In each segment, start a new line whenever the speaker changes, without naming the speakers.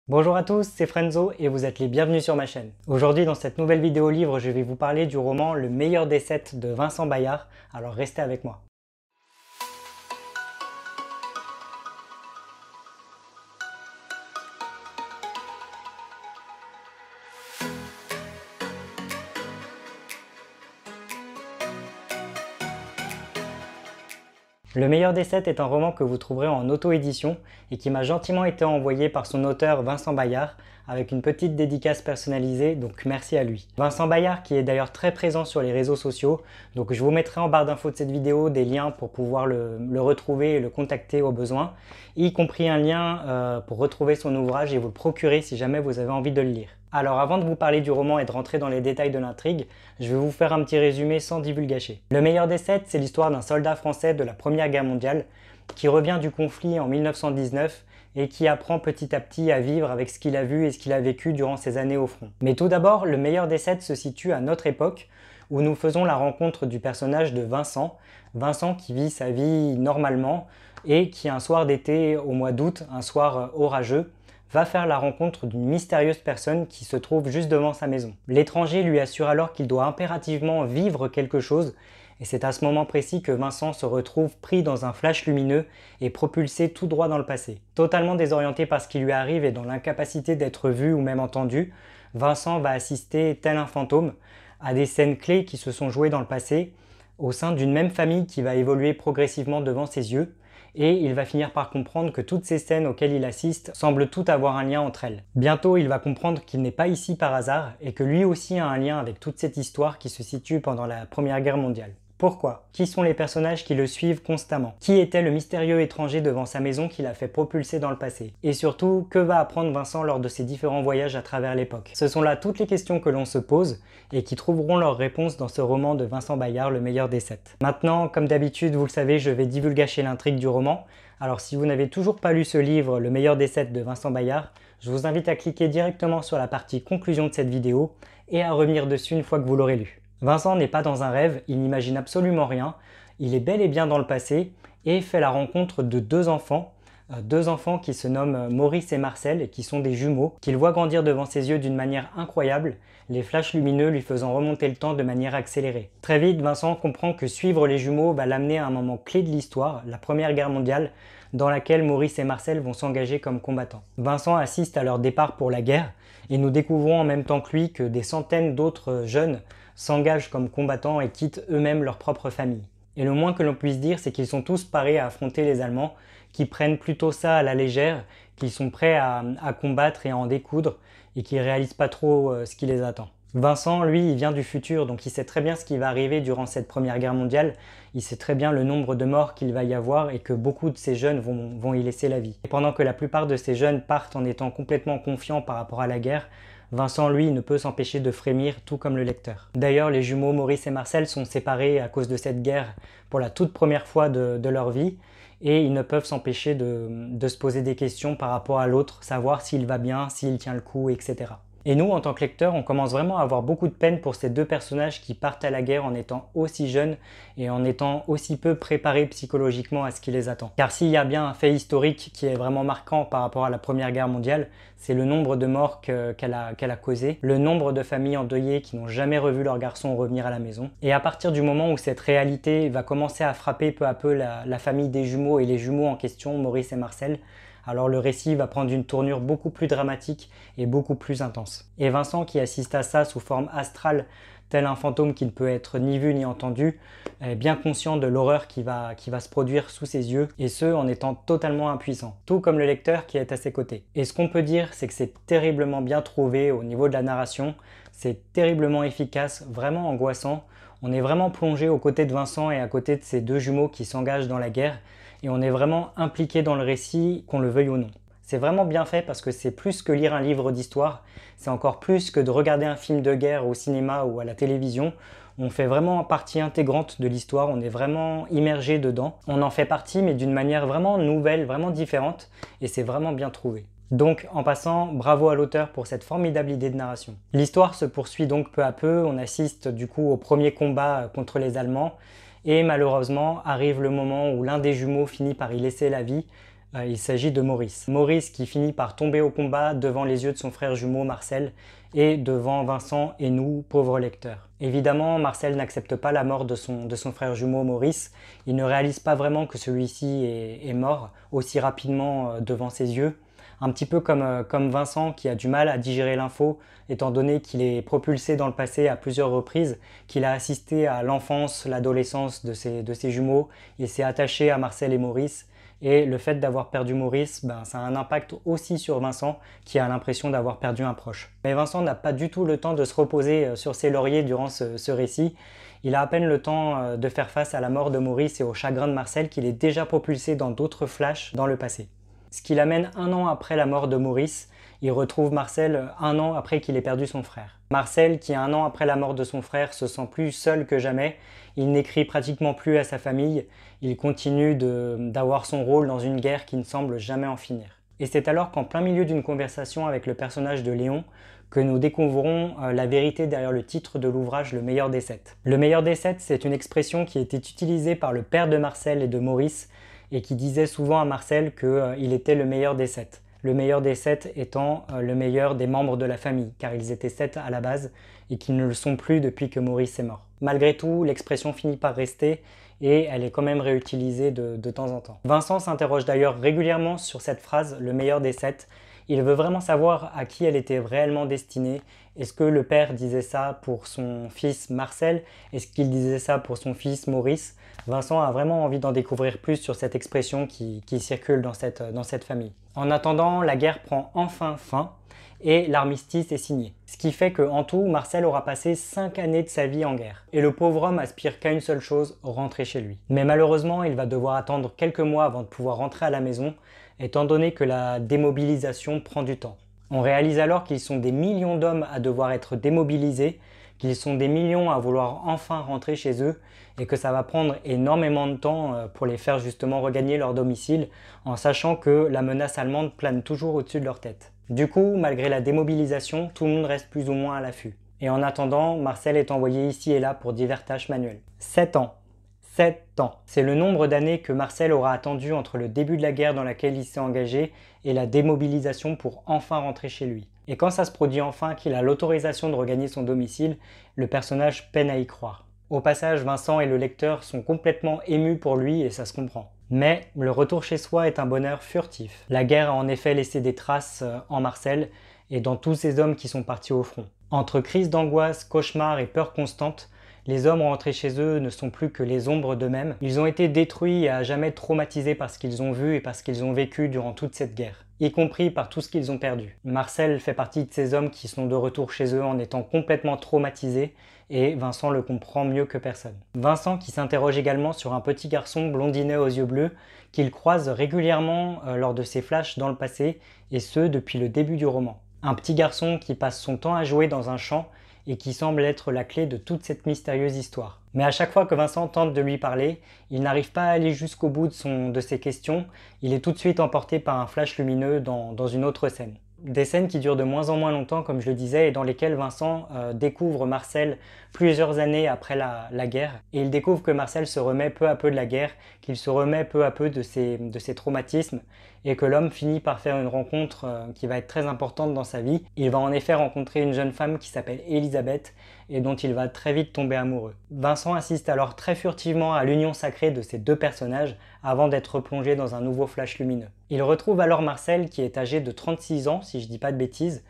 Bonjour à tous, c'est Frenzo et vous êtes les bienvenus sur ma chaîne. Aujourd'hui dans cette nouvelle vidéo livre, je vais vous parler du roman Le meilleur des sept de Vincent Bayard, alors restez avec moi. Le meilleur des sept est un roman que vous trouverez en auto-édition et qui m'a gentiment été envoyé par son auteur Vincent Bayard avec une petite dédicace personnalisée, donc merci à lui. Vincent Bayard qui est d'ailleurs très présent sur les réseaux sociaux, donc je vous mettrai en barre d'infos de cette vidéo des liens pour pouvoir le retrouver et le contacter au besoin, y compris un lien pour retrouver son ouvrage et vous le procurer si jamais vous avez envie de le lire. Alors avant de vous parler du roman et de rentrer dans les détails de l'intrigue, je vais vous faire un petit résumé sans divulgacher. Le meilleur des sept, c'est l'histoire d'un soldat français de la Première Guerre mondiale qui revient du conflit en 1919 et qui apprend petit à petit à vivre avec ce qu'il a vu et ce qu'il a vécu durant ses années au front. Mais tout d'abord, le meilleur des sept se situe à notre époque où nous faisons la rencontre du personnage de Vincent. Vincent qui vit sa vie normalement et qui un soir d'été au mois d'août, un soir orageux, va faire la rencontre d'une mystérieuse personne qui se trouve juste devant sa maison. L'étranger lui assure alors qu'il doit impérativement vivre quelque chose et c'est à ce moment précis que Vincent se retrouve pris dans un flash lumineux et propulsé tout droit dans le passé. Totalement désorienté par ce qui lui arrive et dans l'incapacité d'être vu ou même entendu, Vincent va assister, tel un fantôme, à des scènes clés qui se sont jouées dans le passé, au sein d'une même famille qui va évoluer progressivement devant ses yeux, et il va finir par comprendre que toutes ces scènes auxquelles il assiste semblent toutes avoir un lien entre elles. Bientôt, il va comprendre qu'il n'est pas ici par hasard et que lui aussi a un lien avec toute cette histoire qui se situe pendant la Première Guerre mondiale. Pourquoi? Qui sont les personnages qui le suivent constamment? Qui était le mystérieux étranger devant sa maison qui l'a fait propulser dans le passé? Et surtout, que va apprendre Vincent lors de ses différents voyages à travers l'époque? Ce sont là toutes les questions que l'on se pose et qui trouveront leurs réponses dans ce roman de Vincent Bayard, Le meilleur des sept. Maintenant, comme d'habitude, vous le savez, je vais divulgacher l'intrigue du roman. Alors si vous n'avez toujours pas lu ce livre, Le meilleur des sept de Vincent Bayard, je vous invite à cliquer directement sur la partie conclusion de cette vidéo et à revenir dessus une fois que vous l'aurez lu. Vincent n'est pas dans un rêve, il n'imagine absolument rien, il est bel et bien dans le passé et fait la rencontre de deux enfants qui se nomment Maurice et Marcel et qui sont des jumeaux, qu'il voit grandir devant ses yeux d'une manière incroyable, les flashs lumineux lui faisant remonter le temps de manière accélérée. Très vite, Vincent comprend que suivre les jumeaux va l'amener à un moment clé de l'histoire, la Première Guerre mondiale, dans laquelle Maurice et Marcel vont s'engager comme combattants. Vincent assiste à leur départ pour la guerre et nous découvrons en même temps que lui que des centaines d'autres jeunes s'engagent comme combattants et quittent eux-mêmes leur propre famille. Et le moins que l'on puisse dire, c'est qu'ils sont tous parés à affronter les Allemands, qui prennent plutôt ça à la légère, qu'ils sont prêts à combattre et à en découdre, et qui ne réalisent pas trop ce qui les attend. Vincent, lui, il vient du futur, donc il sait très bien ce qui va arriver durant cette Première Guerre mondiale, il sait très bien le nombre de morts qu'il va y avoir et que beaucoup de ces jeunes vont y laisser la vie. Et pendant que la plupart de ces jeunes partent en étant complètement confiants par rapport à la guerre, Vincent, lui, ne peut s'empêcher de frémir, tout comme le lecteur. D'ailleurs, les jumeaux Maurice et Marcel sont séparés à cause de cette guerre pour la toute première fois de leur vie, et ils ne peuvent s'empêcher de se poser des questions par rapport à l'autre, savoir s'il va bien, s'il tient le coup, etc. Et nous, en tant que lecteurs, on commence vraiment à avoir beaucoup de peine pour ces deux personnages qui partent à la guerre en étant aussi jeunes et en étant aussi peu préparés psychologiquement à ce qui les attend. Car s'il y a bien un fait historique qui est vraiment marquant par rapport à la Première Guerre mondiale, c'est le nombre de morts qu'elle a causé, le nombre de familles endeuillées qui n'ont jamais revu leur garçon revenir à la maison. Et à partir du moment où cette réalité va commencer à frapper peu à peu la famille des jumeaux et les jumeaux en question, Maurice et Marcel, alors le récit va prendre une tournure beaucoup plus dramatique et beaucoup plus intense. Et Vincent, qui assiste à ça sous forme astrale, tel un fantôme qui ne peut être ni vu ni entendu, est bien conscient de l'horreur qui va se produire sous ses yeux, et ce, en étant totalement impuissant, tout comme le lecteur qui est à ses côtés. Et ce qu'on peut dire, c'est que c'est terriblement bien trouvé au niveau de la narration, c'est terriblement efficace, vraiment angoissant, on est vraiment plongé aux côtés de Vincent et à côté de ces deux jumeaux qui s'engagent dans la guerre, et on est vraiment impliqué dans le récit, qu'on le veuille ou non. C'est vraiment bien fait parce que c'est plus que lire un livre d'histoire, c'est encore plus que de regarder un film de guerre au cinéma ou à la télévision. On fait vraiment partie intégrante de l'histoire, on est vraiment immergé dedans. On en fait partie mais d'une manière vraiment nouvelle, vraiment différente, et c'est vraiment bien trouvé. Donc, en passant, bravo à l'auteur pour cette formidable idée de narration. L'histoire se poursuit donc peu à peu, on assiste du coup au premier combat contre les Allemands, et malheureusement arrive le moment où l'un des jumeaux finit par y laisser la vie, Il s'agit de Maurice. Maurice qui finit par tomber au combat devant les yeux de son frère jumeau Marcel et devant Vincent et nous, pauvres lecteurs. Évidemment, Marcel n'accepte pas la mort de son frère jumeau Maurice. Il ne réalise pas vraiment que celui-ci est mort aussi rapidement devant ses yeux. Un petit peu comme Vincent qui a du mal à digérer l'info, étant donné qu'il est propulsé dans le passé à plusieurs reprises, qu'il a assisté à l'enfance, l'adolescence de ses jumeaux, il s'est attaché à Marcel et Maurice, et le fait d'avoir perdu Maurice, ça a un impact aussi sur Vincent, qui a l'impression d'avoir perdu un proche. Mais Vincent n'a pas du tout le temps de se reposer sur ses lauriers durant ce récit. Il a à peine le temps de faire face à la mort de Maurice et au chagrin de Marcel qu'il est déjà propulsé dans d'autres flashs dans le passé. Ce qui l'amène 1 an après la mort de Maurice, il retrouve Marcel 1 an après qu'il ait perdu son frère. Marcel, qui 1 an après la mort de son frère se sent plus seul que jamais, il n'écrit pratiquement plus à sa famille, il continue d'avoir son rôle dans une guerre qui ne semble jamais en finir. Et c'est alors qu'en plein milieu d'une conversation avec le personnage de Léon, que nous découvrons la vérité derrière le titre de l'ouvrage Le meilleur des 7. Le meilleur des 7, c'est une expression qui était utilisée par le père de Marcel et de Maurice, et qui disait souvent à Marcel qu'il était le meilleur des 7. Le meilleur des 7 étant le meilleur des membres de la famille, car ils étaient 7 à la base et qu'ils ne le sont plus depuis que Maurice est mort. Malgré tout, l'expression finit par rester et elle est quand même réutilisée de temps en temps. Vincent s'interroge d'ailleurs régulièrement sur cette phrase « le meilleur des 7 ». Il veut vraiment savoir à qui elle était réellement destinée. Est-ce que le père disait ça pour son fils Marcel? Est-ce qu'il disait ça pour son fils Maurice? Vincent a vraiment envie d'en découvrir plus sur cette expression qui circule dans cette famille. En attendant, la guerre prend enfin fin et l'armistice est signé. Ce qui fait qu'en tout, Marcel aura passé 5 années de sa vie en guerre. Et le pauvre homme aspire qu'à une seule chose, rentrer chez lui. Mais malheureusement, il va devoir attendre quelques mois avant de pouvoir rentrer à la maison, étant donné que la démobilisation prend du temps. On réalise alors qu'ils sont des millions d'hommes à devoir être démobilisés, qu'ils sont des millions à vouloir enfin rentrer chez eux et que ça va prendre énormément de temps pour les faire justement regagner leur domicile en sachant que la menace allemande plane toujours au-dessus de leur tête. Du coup, malgré la démobilisation, tout le monde reste plus ou moins à l'affût. Et en attendant, Marcel est envoyé ici et là pour divers tâches manuelles. 7 ans. 7 ans. C'est le nombre d'années que Marcel aura attendu entre le début de la guerre dans laquelle il s'est engagé et la démobilisation pour enfin rentrer chez lui. Et quand ça se produit enfin qu'il a l'autorisation de regagner son domicile, le personnage peine à y croire. Au passage, Vincent et le lecteur sont complètement émus pour lui et ça se comprend. Mais le retour chez soi est un bonheur furtif. La guerre a en effet laissé des traces en Marcel et dans tous ces hommes qui sont partis au front. Entre crise d'angoisse, cauchemars et peur constante, les hommes rentrés chez eux ne sont plus que les ombres d'eux-mêmes. Ils ont été détruits et à jamais traumatisés par ce qu'ils ont vu et par ce qu'ils ont vécu durant toute cette guerre, y compris par tout ce qu'ils ont perdu. Marcel fait partie de ces hommes qui sont de retour chez eux en étant complètement traumatisés et Vincent le comprend mieux que personne. Vincent qui s'interroge également sur un petit garçon blondinet aux yeux bleus qu'il croise régulièrement lors de ses flashs dans le passé et ce depuis le début du roman. Un petit garçon qui passe son temps à jouer dans un champ et qui semble être la clé de toute cette mystérieuse histoire. Mais à chaque fois que Vincent tente de lui parler, il n'arrive pas à aller jusqu'au bout de ses questions, il est tout de suite emporté par un flash lumineux dans une autre scène. Des scènes qui durent de moins en moins longtemps, comme je le disais, et dans lesquelles Vincent découvre Marcel plusieurs années après la guerre. Et il découvre que Marcel se remet peu à peu de la guerre, qu'il se remet peu à peu de ses traumatismes, et que l'homme finit par faire une rencontre qui va être très importante dans sa vie. Il va en effet rencontrer une jeune femme qui s'appelle Elisabeth, et dont il va très vite tomber amoureux. Vincent assiste alors très furtivement à l'union sacrée de ces deux personnages avant d'être replongé dans un nouveau flash lumineux. Il retrouve alors Marcel qui est âgé de 36 ans, si je dis pas de bêtises,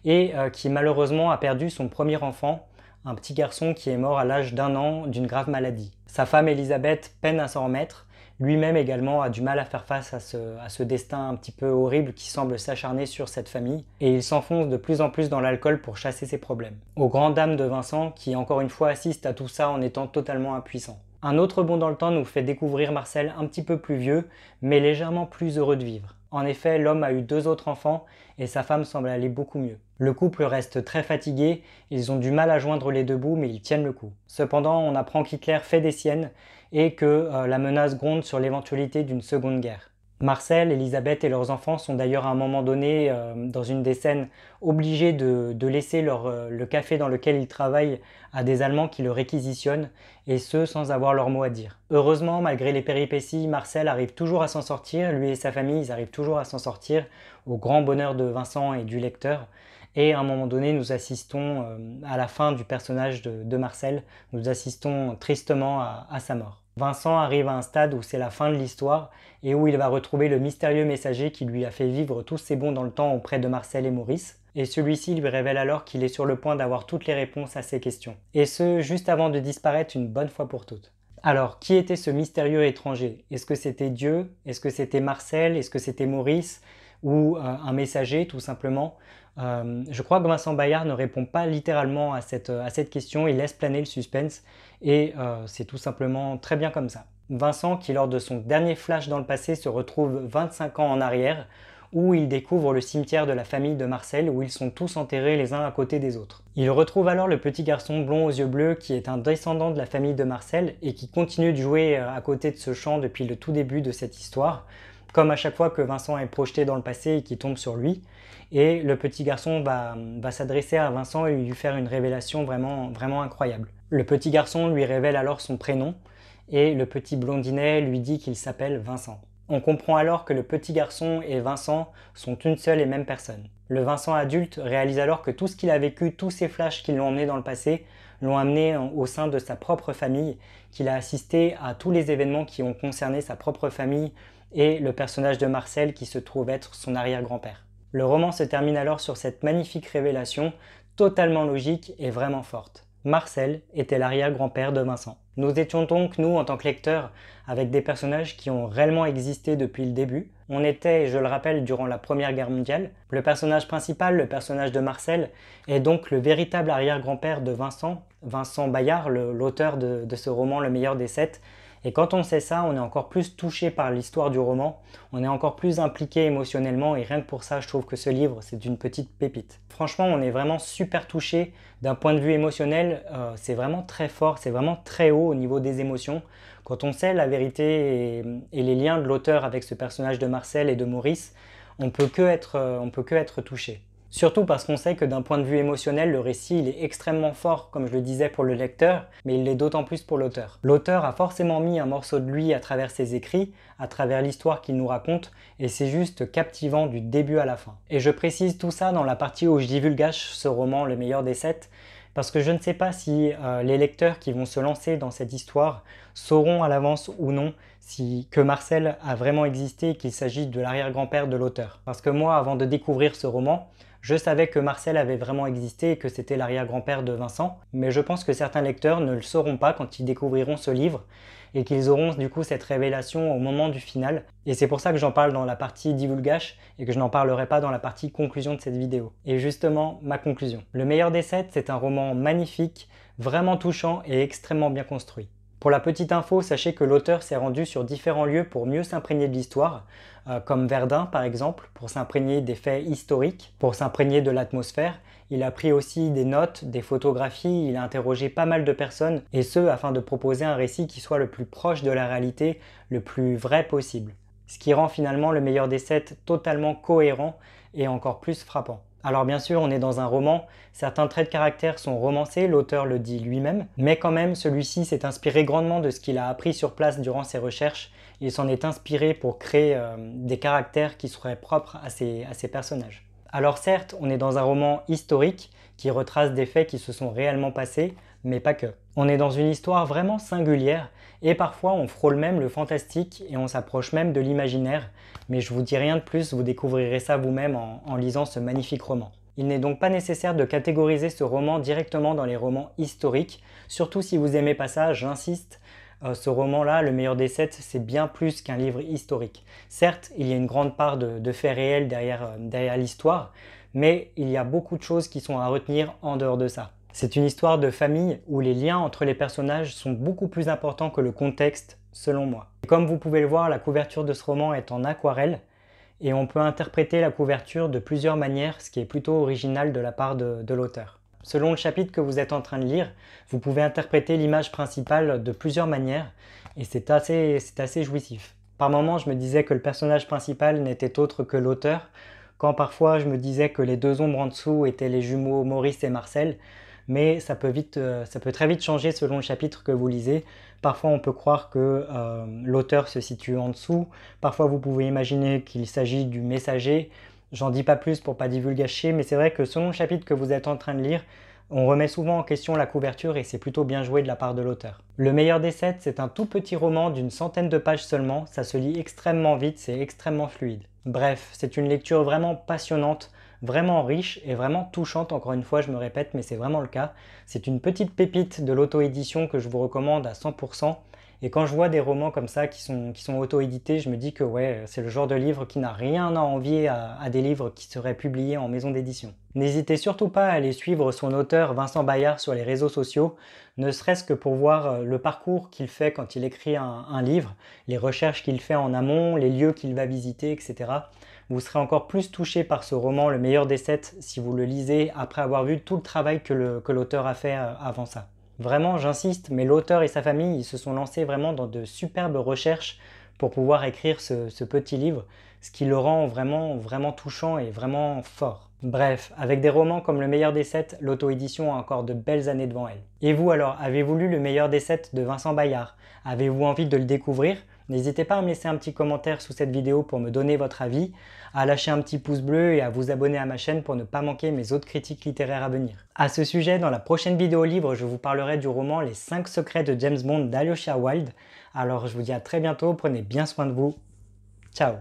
et qui malheureusement a perdu son premier enfant, un petit garçon qui est mort à l'âge d'1 an d'une grave maladie. Sa femme Elisabeth peine à s'en remettre, lui-même également a du mal à faire face à ce destin un petit peu horrible qui semble s'acharner sur cette famille, et il s'enfonce de plus en plus dans l'alcool pour chasser ses problèmes. Aux grandes dames de Vincent, qui encore une fois assiste à tout ça en étant totalement impuissant. Un autre bond dans le temps nous fait découvrir Marcel un petit peu plus vieux, mais légèrement plus heureux de vivre. En effet, l'homme a eu 2 autres enfants et sa femme semble aller beaucoup mieux. Le couple reste très fatigué, ils ont du mal à joindre les deux bouts mais ils tiennent le coup. Cependant, on apprend qu'Hitler fait des siennes et que la menace gronde sur l'éventualité d'une seconde guerre. Marcel, Elisabeth et leurs enfants sont d'ailleurs à un moment donné, dans une des scènes, obligés de laisser le café dans lequel ils travaillent à des Allemands qui le réquisitionnent, et ce, sans avoir leur mot à dire. Heureusement, malgré les péripéties, Marcel arrive toujours à s'en sortir, lui et sa famille, ils arrivent toujours à s'en sortir, au grand bonheur de Vincent et du lecteur. Et à un moment donné, nous assistons à la fin du personnage de Marcel, nous assistons tristement à sa mort. Vincent arrive à un stade où c'est la fin de l'histoire et où il va retrouver le mystérieux messager qui lui a fait vivre tous ses bons dans le temps auprès de Marcel et Maurice. Et celui-ci lui révèle alors qu'il est sur le point d'avoir toutes les réponses à ses questions. Et ce, juste avant de disparaître une bonne fois pour toutes. Alors, qui était ce mystérieux étranger? Est-ce que c'était Dieu? Est-ce que c'était Marcel? Est-ce que c'était Maurice? Ou un messager, tout simplement? Je crois que Vincent Bayard ne répond pas littéralement à cette question, il laisse planer le suspense, et c'est tout simplement très bien comme ça. Vincent, qui lors de son dernier flash dans le passé se retrouve 25 ans en arrière, où il découvre le cimetière de la famille de Marcel, où ils sont tous enterrés les uns à côté des autres. Il retrouve alors le petit garçon blond aux yeux bleus qui est un descendant de la famille de Marcel et qui continue de jouer à côté de ce champ depuis le tout début de cette histoire, comme à chaque fois que Vincent est projeté dans le passé et qu'il tombe sur lui. Et le petit garçon va s'adresser à Vincent et lui faire une révélation vraiment incroyable. Le petit garçon lui révèle alors son prénom et le petit blondinet lui dit qu'il s'appelle Vincent. On comprend alors que le petit garçon et Vincent sont une seule et même personne. Le Vincent adulte réalise alors que tout ce qu'il a vécu, tous ces flashs qui l'ont emmené dans le passé, l'ont amené au sein de sa propre famille, qu'il a assisté à tous les événements qui ont concerné sa propre famille et le personnage de Marcel qui se trouve être son arrière-grand-père. Le roman se termine alors sur cette magnifique révélation, totalement logique et vraiment forte. Marcel était l'arrière-grand-père de Vincent. Nous étions donc, nous, en tant que lecteurs, avec des personnages qui ont réellement existé depuis le début. On était, je le rappelle, durant la Première Guerre mondiale. Le personnage principal, le personnage de Marcel, est donc le véritable arrière-grand-père de Vincent, Vincent Bayard, l'auteur de ce roman Le meilleur des sept. Et quand on sait ça, on est encore plus touché par l'histoire du roman, on est encore plus impliqué émotionnellement et rien que pour ça, je trouve que ce livre, c'est une petite pépite. Franchement, on est vraiment super touché d'un point de vue émotionnel, c'est vraiment très fort, c'est vraiment très haut au niveau des émotions. Quand on sait la vérité et les liens de l'auteur avec ce personnage de Marcel et de Maurice, on peut que être touché. Surtout parce qu'on sait que d'un point de vue émotionnel, le récit il est extrêmement fort, comme je le disais pour le lecteur, mais il l'est d'autant plus pour l'auteur. L'auteur a forcément mis un morceau de lui à travers ses écrits, à travers l'histoire qu'il nous raconte, et c'est juste captivant du début à la fin. Et je précise tout ça dans la partie où je divulgage ce roman, Le meilleur des sept, parce que je ne sais pas si les lecteurs qui vont se lancer dans cette histoire sauront à l'avance ou non que Marcel a vraiment existé et qu'il s'agit de l'arrière-grand-père de l'auteur. Parce que moi, avant de découvrir ce roman, je savais que Marcel avait vraiment existé et que c'était l'arrière-grand-père de Vincent, mais je pense que certains lecteurs ne le sauront pas quand ils découvriront ce livre et qu'ils auront du coup cette révélation au moment du final. Et c'est pour ça que j'en parle dans la partie divulgage et que je n'en parlerai pas dans la partie conclusion de cette vidéo. Et justement, ma conclusion. Le meilleur des sept, c'est un roman magnifique, vraiment touchant et extrêmement bien construit. Pour la petite info, sachez que l'auteur s'est rendu sur différents lieux pour mieux s'imprégner de l'histoire, comme Verdun par exemple, pour s'imprégner des faits historiques, pour s'imprégner de l'atmosphère. Il a pris aussi des notes, des photographies, il a interrogé pas mal de personnes, et ce afin de proposer un récit qui soit le plus proche de la réalité, le plus vrai possible. Ce qui rend finalement Le meilleur des sept totalement cohérent et encore plus frappant. Alors bien sûr, on est dans un roman, certains traits de caractère sont romancés, l'auteur le dit lui-même, mais quand même, celui-ci s'est inspiré grandement de ce qu'il a appris sur place durant ses recherches. Il s'en est inspiré pour créer des caractères qui seraient propres à ces personnages. Alors certes, on est dans un roman historique qui retrace des faits qui se sont réellement passés, mais pas que. On est dans une histoire vraiment singulière et parfois on frôle même le fantastique et on s'approche même de l'imaginaire, mais je vous dis rien de plus, vous découvrirez ça vous-même en lisant ce magnifique roman. Il n'est donc pas nécessaire de catégoriser ce roman directement dans les romans historiques, surtout si vous aimez pas ça, j'insiste. Ce roman-là, Le meilleur des sept, c'est bien plus qu'un livre historique. Certes, il y a une grande part de faits réels derrière l'histoire, mais il y a beaucoup de choses qui sont à retenir en dehors de ça. C'est une histoire de famille où les liens entre les personnages sont beaucoup plus importants que le contexte, selon moi. Et comme vous pouvez le voir, la couverture de ce roman est en aquarelle, et on peut interpréter la couverture de plusieurs manières, ce qui est plutôt original de la part de l'auteur. Selon le chapitre que vous êtes en train de lire, vous pouvez interpréter l'image principale de plusieurs manières et c'est assez jouissif. Par moments, je me disais que le personnage principal n'était autre que l'auteur, quand parfois je me disais que les deux ombres en dessous étaient les jumeaux Maurice et Marcel, mais ça peut très vite changer selon le chapitre que vous lisez. Parfois on peut croire que l'auteur se situe en dessous, parfois vous pouvez imaginer qu'il s'agit du messager. J'en dis pas plus pour pas divulgacher, mais c'est vrai que selon le chapitre que vous êtes en train de lire, on remet souvent en question la couverture et c'est plutôt bien joué de la part de l'auteur. Le meilleur des sept, c'est un tout petit roman d'une centaine de pages seulement, ça se lit extrêmement vite, c'est extrêmement fluide. Bref, c'est une lecture vraiment passionnante, vraiment riche et vraiment touchante, encore une fois je me répète mais c'est vraiment le cas. C'est une petite pépite de l'auto-édition que je vous recommande à 100%. Et quand je vois des romans comme ça qui sont auto-édités, je me dis que ouais, c'est le genre de livre qui n'a rien à envier à des livres qui seraient publiés en maison d'édition. N'hésitez surtout pas à aller suivre son auteur Vincent Bayard sur les réseaux sociaux, ne serait-ce que pour voir le parcours qu'il fait quand il écrit un livre, les recherches qu'il fait en amont, les lieux qu'il va visiter, etc. Vous serez encore plus touché par ce roman, Le meilleur des sept, si vous le lisez après avoir vu tout le travail que l'auteur a fait avant ça. Vraiment, j'insiste, mais l'auteur et sa famille, ils se sont lancés vraiment dans de superbes recherches pour pouvoir écrire ce petit livre, ce qui le rend vraiment touchant et vraiment fort. Bref, avec des romans comme Le meilleur des sept, l'auto-édition a encore de belles années devant elle. Et vous alors, avez-vous lu Le meilleur des sept de Vincent Bayard? Avez-vous envie de le découvrir? N'hésitez pas à me laisser un petit commentaire sous cette vidéo pour me donner votre avis, à lâcher un petit pouce bleu et à vous abonner à ma chaîne pour ne pas manquer mes autres critiques littéraires à venir. À ce sujet, dans la prochaine vidéo livre, je vous parlerai du roman Les 5 secrets de James Bond d'Alyosha Wilde. Alors je vous dis à très bientôt, prenez bien soin de vous. Ciao!